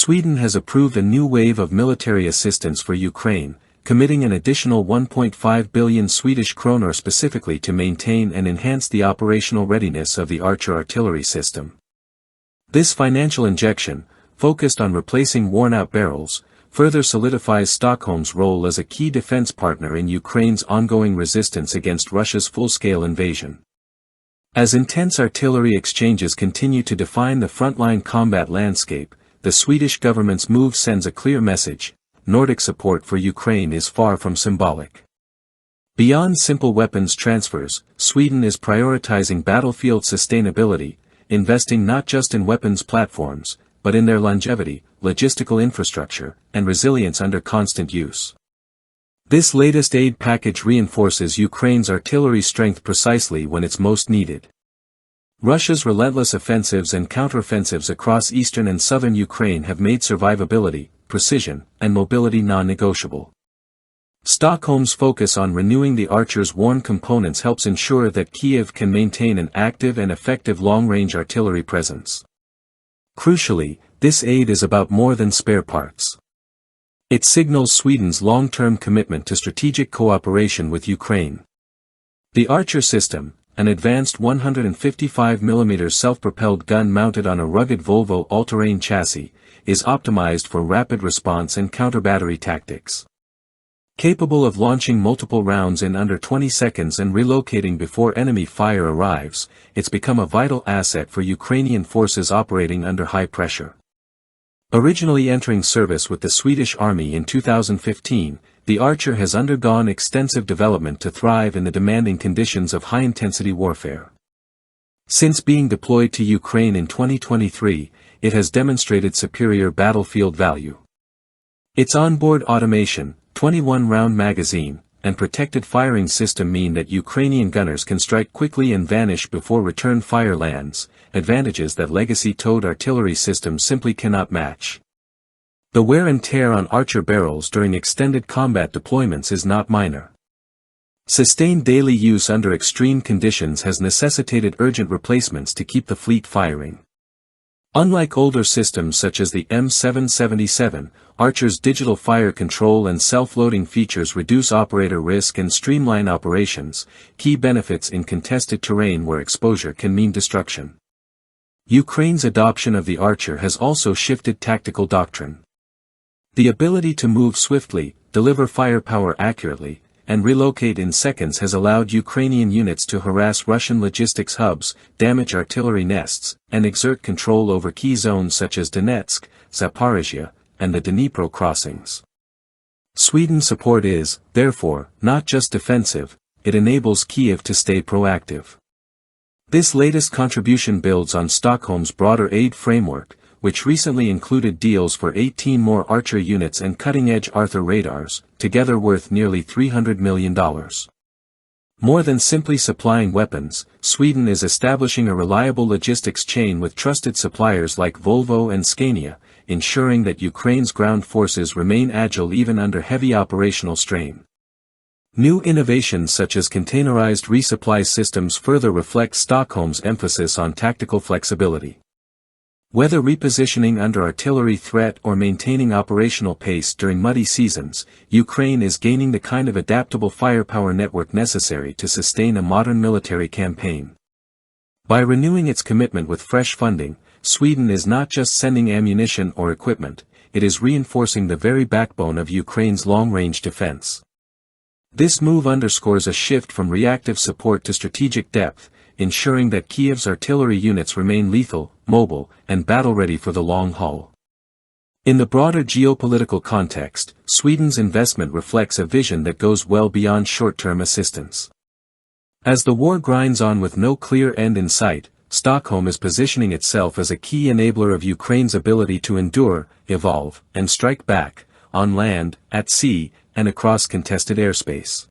Sweden has approved a new wave of military assistance for Ukraine, committing an additional 1.5 billion Swedish kronor specifically to maintain and enhance the operational readiness of the Archer artillery system. This financial injection, focused on replacing worn-out barrels, further solidifies Stockholm's role as a key defense partner in Ukraine's ongoing resistance against Russia's full-scale invasion. As intense artillery exchanges continue to define the frontline combat landscape, the Swedish government's move sends a clear message: Nordic support for Ukraine is far from symbolic. Beyond simple weapons transfers, Sweden is prioritizing battlefield sustainability, investing not just in weapons platforms, but in their longevity, logistical infrastructure, and resilience under constant use. This latest aid package reinforces Ukraine's artillery strength precisely when it's most needed. Russia's relentless offensives and counteroffensives across eastern and southern Ukraine have made survivability, precision, and mobility non-negotiable. Stockholm's focus on renewing the Archer's worn components helps ensure that Kyiv can maintain an active and effective long-range artillery presence. Crucially, this aid is about more than spare parts. It signals Sweden's long-term commitment to strategic cooperation with Ukraine. The Archer system, an advanced 155mm self-propelled gun mounted on a rugged Volvo all-terrain chassis, is optimized for rapid response and counter-battery tactics. Capable of launching multiple rounds in under 20 seconds and relocating before enemy fire arrives, it's become a vital asset for Ukrainian forces operating under high pressure. Originally entering service with the Swedish Army in 2015, the Archer has undergone extensive development to thrive in the demanding conditions of high-intensity warfare. Since being deployed to Ukraine in 2023, it has demonstrated superior battlefield value. Its onboard automation, 21-round magazine, and protected firing system mean that Ukrainian gunners can strike quickly and vanish before return fire lands, advantages that legacy-towed artillery systems simply cannot match. The wear and tear on Archer barrels during extended combat deployments is not minor. Sustained daily use under extreme conditions has necessitated urgent replacements to keep the fleet firing. Unlike older systems such as the M777, Archer's digital fire control and self-loading features reduce operator risk and streamline operations, key benefits in contested terrain where exposure can mean destruction. Ukraine's adoption of the Archer has also shifted tactical doctrine. The ability to move swiftly, deliver firepower accurately, and relocate in seconds has allowed Ukrainian units to harass Russian logistics hubs, damage artillery nests, and exert control over key zones such as Donetsk, Zaporizhia, and the Dnipro crossings. Sweden's support is, therefore, not just defensive, it enables Kyiv to stay proactive. This latest contribution builds on Stockholm's broader aid framework, which recently included deals for 18 more Archer units and cutting-edge Arthur radars, together worth nearly $300 million. More than simply supplying weapons, Sweden is establishing a reliable logistics chain with trusted suppliers like Volvo and Scania, ensuring that Ukraine's ground forces remain agile even under heavy operational strain. New innovations such as containerized resupply systems further reflect Stockholm's emphasis on tactical flexibility. Whether repositioning under artillery threat or maintaining operational pace during muddy seasons, Ukraine is gaining the kind of adaptable firepower network necessary to sustain a modern military campaign. By renewing its commitment with fresh funding, Sweden is not just sending ammunition or equipment, it is reinforcing the very backbone of Ukraine's long-range defense. This move underscores a shift from reactive support to strategic depth, ensuring that Kyiv's artillery units remain lethal, mobile, and battle-ready for the long haul. In the broader geopolitical context, Sweden's investment reflects a vision that goes well beyond short-term assistance. As the war grinds on with no clear end in sight, Stockholm is positioning itself as a key enabler of Ukraine's ability to endure, evolve, and strike back, on land, at sea, and across contested airspace.